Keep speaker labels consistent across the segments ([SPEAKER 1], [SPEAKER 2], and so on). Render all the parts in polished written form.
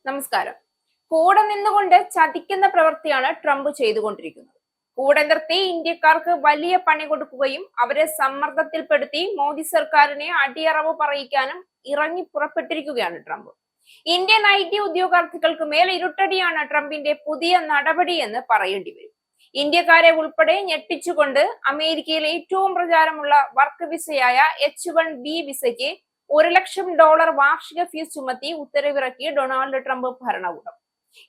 [SPEAKER 1] നമസ്കാരം. കൂടെ നിന്നുകൊണ്ട് ചതിക്കുന്ന പ്രവൃത്തിയാണ് ട്രംപ് ചെയ്തുകൊണ്ടിരിക്കുന്നത്. കൂടെ നിർത്തി ഇന്ത്യക്കാർക്ക് വലിയ പണി കൊടുക്കുകയും അവരെ സമ്മർദ്ദത്തിൽപ്പെടുത്തി മോദി സർക്കാരിനെ അടിയറവ് പറയിക്കാനും ഇറങ്ങി പുറപ്പെട്ടിരിക്കുകയാണ് ട്രംപ്. ഇന്ത്യൻ IT ഉദ്യോഗാർത്ഥികൾക്ക് മേൽ ഇരുട്ടടിയാണ് ട്രംപിന്റെ പുതിയ നടപടി എന്ന് പറയേണ്ടി വരും. ഇന്ത്യക്കാരെ ഉൾപ്പെടെ ഞെട്ടിച്ചുകൊണ്ട് അമേരിക്കയിലെ ഏറ്റവും പ്രചാരമുള്ള വർക്ക് വിസയായ H1B വിസയ്ക്ക് $1 ലക്ഷം വാർഷിക ഫീസ് ചുമത്തി ഉത്തരവിറക്കി ഡൊണാൾഡ് ട്രംപ് ഭരണകൂടം.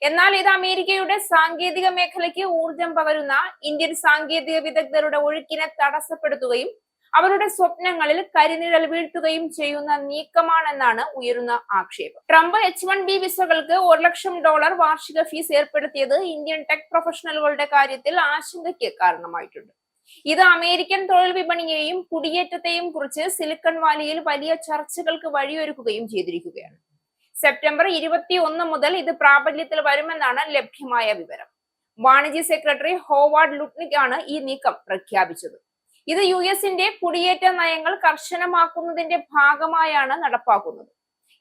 [SPEAKER 1] എന്നാൽ ഇത് അമേരിക്കയുടെ സാങ്കേതിക മേഖലയ്ക്ക് ഊർജം പകരുന്ന ഇന്ത്യൻ സാങ്കേതിക വിദഗ്ധരുടെ ഒഴുക്കിനെ തടസ്സപ്പെടുത്തുകയും അവരുടെ സ്വപ്നങ്ങളിൽ കരിനിഴൽ വീഴ്ത്തുകയും ചെയ്യുന്ന നീക്കമാണെന്നാണ് ഉയരുന്ന ആക്ഷേപം. ട്രംപ് H1B വിസകൾക്ക് $1 ലക്ഷം വാർഷിക ഫീസ് ഏർപ്പെടുത്തിയത് ഇന്ത്യൻ ടെക് പ്രൊഫഷണലുകളുടെ കാര്യത്തിൽ ആശങ്കയ്ക്ക് കാരണമായിട്ടുണ്ട്. ഇത് അമേരിക്കൻ തൊഴിൽ വിപണിയെയും കുടിയേറ്റത്തെയും കുറിച്ച് സിലിക്കൺ വാലിയിൽ വലിയ ചർച്ചകൾക്ക് വഴിയൊരുക്കുകയും ചെയ്തിരിക്കുകയാണ്. സെപ്റ്റംബർ 21 മുതൽ ഇത് പ്രാബല്യത്തിൽ വരുമെന്നാണ് ലഭ്യമായ വിവരം. വാണിജ്യ സെക്രട്ടറി ഹോവാർഡ് ലുട്നിക് ആണ് ഈ നീക്കം പ്രഖ്യാപിച്ചത്. ഇത് US-ന്റെ കുടിയേറ്റ നയങ്ങൾ കർശനമാക്കുന്നതിന്റെ ഭാഗമായാണ് നടപ്പാക്കുന്നത്.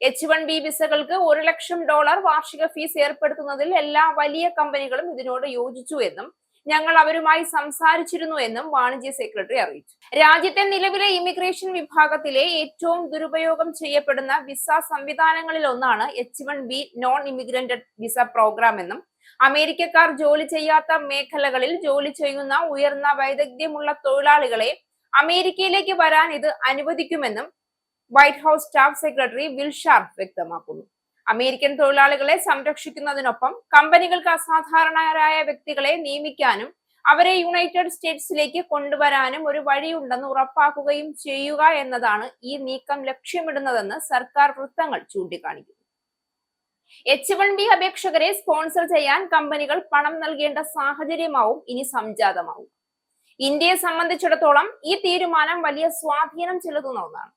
[SPEAKER 1] H1B വിസകൾക്ക് $1 ലക്ഷം വാർഷിക ഫീസ് ഏർപ്പെടുത്തുന്നതിൽ എല്ലാ വലിയ കമ്പനികളും ഇതിനോട് യോജിച്ചു എന്നും ഞങ്ങൾ അവരുമായി സംസാരിച്ചിരുന്നു എന്നും വാണിജ്യ സെക്രട്ടറി അറിയിച്ചു. രാജ്യത്തെ നിലവിലെ ഇമിഗ്രേഷൻ വിഭാഗത്തിലെ ഏറ്റവും ദുരുപയോഗം ചെയ്യപ്പെടുന്ന വിസ സംവിധാനങ്ങളിൽ ഒന്നാണ് H1B non immigrant visa programme എന്നും അമേരിക്കക്കാർ ജോലി ചെയ്യാത്ത മേഖലകളിൽ ജോലി ചെയ്യുന്ന ഉയർന്ന വൈദഗ്ധ്യമുള്ള തൊഴിലാളികളെ അമേരിക്കയിലേക്ക് വരാൻ ഇത് അനുവദിക്കുമെന്നും white house staff secretary will sharp വ്യക്തമാക്കുന്നു. അമേരിക്കൻ തൊഴിലാളികളെ സംരക്ഷിക്കുന്നതിനൊപ്പം കമ്പനികൾക്ക് അസാധാരണരായ വ്യക്തികളെ നിയമിക്കാനും അവരെ യുണൈറ്റഡ് സ്റ്റേറ്റ്സിലേക്ക് കൊണ്ടുവരാനും ഒരു വഴിയുണ്ടെന്ന് ഉറപ്പാക്കുകയും ചെയ്യുക എന്നതാണ് ഈ നീക്കം ലക്ഷ്യമിടുന്നതെന്ന് സർക്കാർ വൃത്തങ്ങൾ ചൂണ്ടിക്കാണിക്കുന്നു. H1B അപേക്ഷകരെ സ്പോൺസർ ചെയ്യാൻ കമ്പനികൾ പണം നൽകേണ്ട സാഹചര്യമാവും ഇനി സംജാതമാവും. ഇന്ത്യയെ സംബന്ധിച്ചിടത്തോളം ഈ തീരുമാനം വലിയ സ്വാധീനം ചെലുത്തുന്ന ഒന്നാണ്.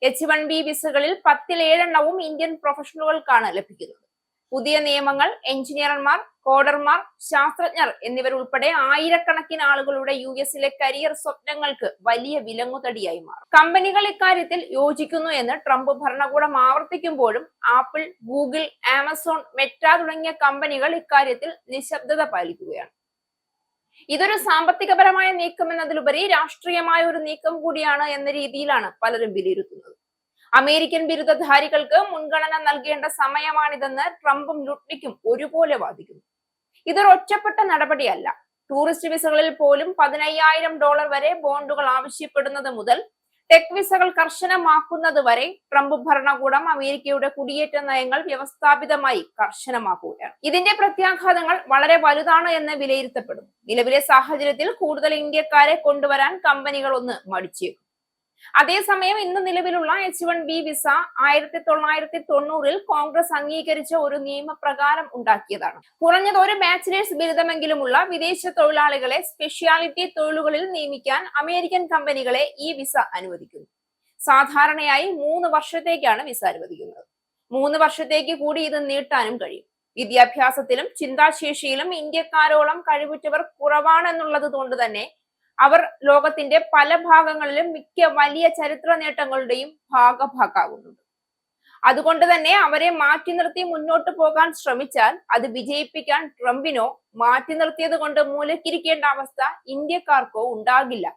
[SPEAKER 1] H1B വിസകളിൽ 10-ൽ 7 ഇന്ത്യൻ പ്രൊഫഷണലുകൾക്കാണ് ലഭിക്കുന്നത്. പുതിയ നിയമങ്ങൾ എഞ്ചിനീയർമാർ, കോഡർമാർ, ശാസ്ത്രജ്ഞർ എന്നിവരുൾപ്പെടെ ആയിരക്കണക്കിന് ആളുകളുടെ US-ലെ കരിയർ സ്വപ്നങ്ങൾക്ക് വലിയ വിലങ്ങുതടിയായി മാറും. കമ്പനികൾ ഇക്കാര്യത്തിൽ യോജിക്കുന്നു എന്ന് ട്രംപ് ഭരണകൂടം ആവർത്തിക്കുമ്പോഴും ആപ്പിൾ, ഗൂഗിൾ, ആമസോൺ, മെറ്റ തുടങ്ങിയ കമ്പനികൾ ഇക്കാര്യത്തിൽ നിശബ്ദത പാലിക്കുകയാണ്. ഇതൊരു സാമ്പത്തികപരമായ നീക്കം എന്നതിലുപരി രാഷ്ട്രീയമായ ഒരു നീക്കം കൂടിയാണ് എന്ന രീതിയിലാണ് പലരും വിലയിരുത്തുന്നത്. അമേരിക്കൻ ബിരുദധാരികൾക്ക് മുൻഗണന നൽകേണ്ട സമയമാണിതെന്ന് ട്രംപും ലുട്നിക്കും ഒരുപോലെ വാദിക്കുന്നു. ഇതൊരു ഒറ്റപ്പെട്ട നടപടിയല്ല. ടൂറിസ്റ്റ് വിസകളിൽ പോലും $15,000 വരെ ബോണ്ടുകൾ ആവശ്യപ്പെടുന്നത് മുതൽ ടെക് വിസകൾ കർശനമാക്കുന്നത് വരെ ട്രംപ് ഭരണകൂടം അമേരിക്കയുടെ കുടിയേറ്റ നയങ്ങൾ വ്യവസ്ഥാപിതമായി കർശനമാക്കുകയാണ്. ഇതിന്റെ പ്രത്യാഘാതങ്ങൾ വളരെ വലുതാണ് എന്ന് വിലയിരുത്തപ്പെടുന്നു. നിലവിലെ സാഹചര്യത്തിൽ കൂടുതൽ ഇന്ത്യക്കാരെ കൊണ്ടുവരാൻ കമ്പനികൾ ഒന്ന് മടിച്ചേക്കും. അതേസമയം ഇന്ന് നിലവിലുള്ള H1B വിസ 1990-ൽ കോൺഗ്രസ് അംഗീകരിച്ച ഒരു നിയമപ്രകാരം ഉണ്ടാക്കിയതാണ്. കുറഞ്ഞത് ഒരു ബാച്ചിലേഴ്സ് ബിരുദമെങ്കിലുമുള്ള വിദേശ തൊഴിലാളികളെ സ്പെഷ്യാലിറ്റി തൊഴിലുകളിൽ നിയമിക്കാൻ അമേരിക്കൻ കമ്പനികളെ ഈ വിസ അനുവദിക്കുന്നു. സാധാരണയായി 3 വർഷത്തേക്കാണ് വിസ അനുവദിക്കുന്നത്. 3 വർഷത്തേക്ക് കൂടി ഇത് നീട്ടാനും കഴിയും. വിദ്യാഭ്യാസത്തിലും ചിന്താശേഷിയിലും ഇന്ത്യക്കാരോളം കഴിവുറ്റവർ കുറവാണെന്നുള്ളത് കൊണ്ട് തന്നെ അവർ ലോകത്തിന്റെ പല ഭാഗങ്ങളിലും മിക്ക വലിയ ചരിത്ര നേട്ടങ്ങളുടെയും ഭാഗഭാക്കാകുന്നുണ്ട്. അതുകൊണ്ട് തന്നെ അവരെ മാറ്റി നിർത്തി മുന്നോട്ട് പോകാൻ ശ്രമിച്ചാൽ അത് വിജയിപ്പിക്കാൻ ട്രംപിനോ മാറ്റി നിർത്തിയത് കൊണ്ട് മൂലക്കിരിക്കേണ്ട അവസ്ഥ ഇന്ത്യക്കാർക്കോ ഉണ്ടാകില്ല.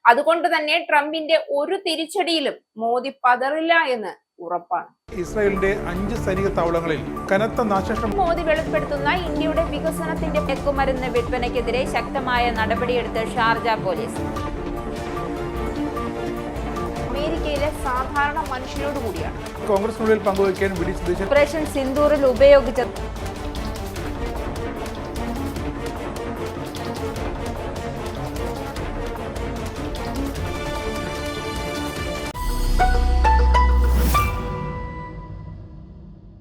[SPEAKER 1] അതുകൊണ്ട് തന്നെ ട്രംപിന്റെ ഒരു തിരിച്ചടിയിലും മോദി പതറില്ല എന്ന് ഉറപ്പാണ്.
[SPEAKER 2] ഇസ്രായേലിന്റെ 5 സൈനിക താവളങ്ങളിൽ കനത്ത നാശനഷ്ടം.
[SPEAKER 1] മോദി വെളിപ്പെടുത്തുന്ന ഇന്ത്യയുടെ വികസനത്തിന്റെ മയക്കുമരുന്ന് വിൽപ്പനയ്ക്കെതിരെ ശക്തമായ നടപടിയെടുത്ത് ഷാർജ പോലീസ്. അമേരിക്കയിലെ സാധാരണ മനുഷ്യരോട് കൂടിയാണ്
[SPEAKER 2] കോൺഗ്രസിനുള്ളിൽ പങ്കുവയ്ക്കാൻ
[SPEAKER 1] ഓപ്പറേഷൻ സിന്ദൂറിൽ ഉപയോഗിച്ച